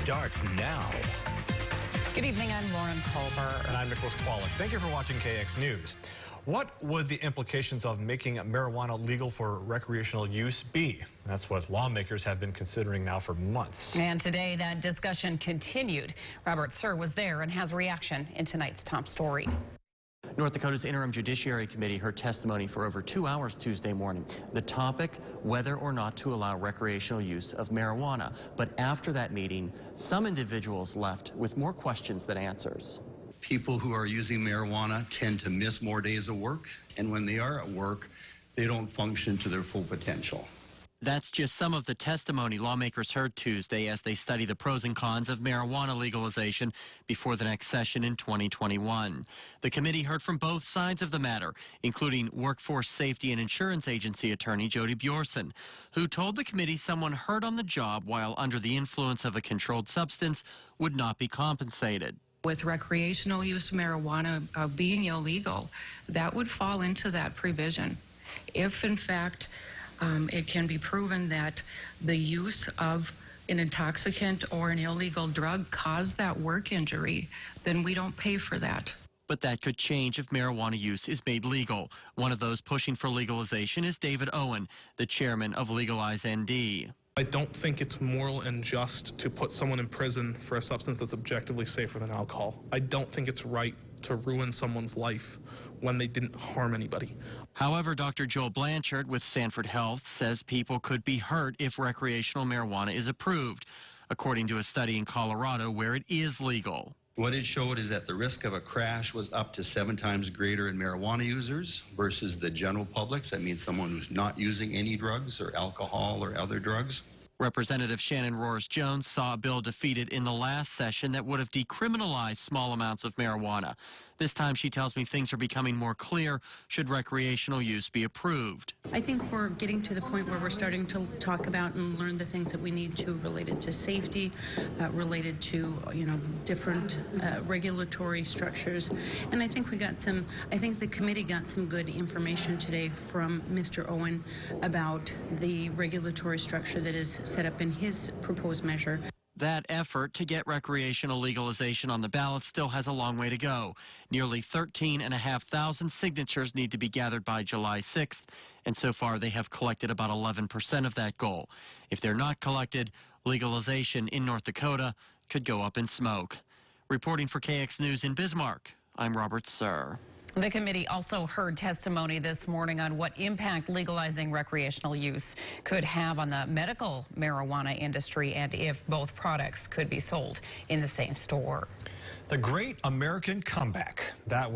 starts now. Good evening, I'm Lauren Culver. And I'm Nicholas Kwolek. Thank you for watching KX News. What would the implications of making marijuana legal for recreational use be? That's what lawmakers have been considering now for months. And today that discussion continued. Robert Sir was there and has a reaction in tonight's top story. North Dakota's Interim Judiciary Committee heard testimony for over 2 hours Tuesday morning. The topic, whether or not to allow recreational use of marijuana. But after that meeting, some individuals left with more questions than answers. People who are using marijuana tend to miss more days of work, and when they are at work, they don't function to their full potential. That's just some of the testimony lawmakers heard Tuesday as they study the pros and cons of marijuana legalization before the next session in 2021. The committee heard from both sides of the matter, including Workforce Safety and Insurance Agency attorney Jody Bjorson, who told the committee someone hurt on the job while under the influence of a controlled substance would not be compensated. With recreational use of marijuana being illegal, that would fall into that provision. If, in fact, it can be proven that the use of an intoxicant or an illegal drug caused that work injury, then we don't pay for that. But that could change if marijuana use is made legal. One of those pushing for legalization is David Owen, the chairman of Legalize ND. I don't think it's moral and just to put someone in prison for a substance that's objectively safer than alcohol. I don't think it's right to ruin someone's life when they didn't harm anybody. However, Dr. Joel Blanchard with Sanford Health says people could be hurt if recreational marijuana is approved, according to a study in Colorado where it is legal. What it showed is that the risk of a crash was up to 7 times greater in marijuana users versus the general public. That means someone who's not using any drugs or alcohol or other drugs. Representative Shannon Roars-Jones saw a bill defeated in the last session that would have decriminalized small amounts of marijuana. This time, she tells me things are becoming more clear should recreational use be approved. I think we're getting to the point where we're starting to talk about and learn the things that we need to related to safety, related to, different regulatory structures. And I think I think the committee got some good information today from Mr. Owen about the regulatory structure that is set up in his proposed measure. That effort to get recreational legalization on the ballot still has a long way to go. Nearly 13,500 signatures need to be gathered by July 6th, and so far they have collected about 11% of that goal. If they're not collected, legalization in North Dakota could go up in smoke. Reporting for KX News in Bismarck, I'm Robert Sir. The committee also heard testimony this morning on what impact legalizing recreational use could have on the medical marijuana industry and if both products could be sold in the same store. The Great American Comeback. That was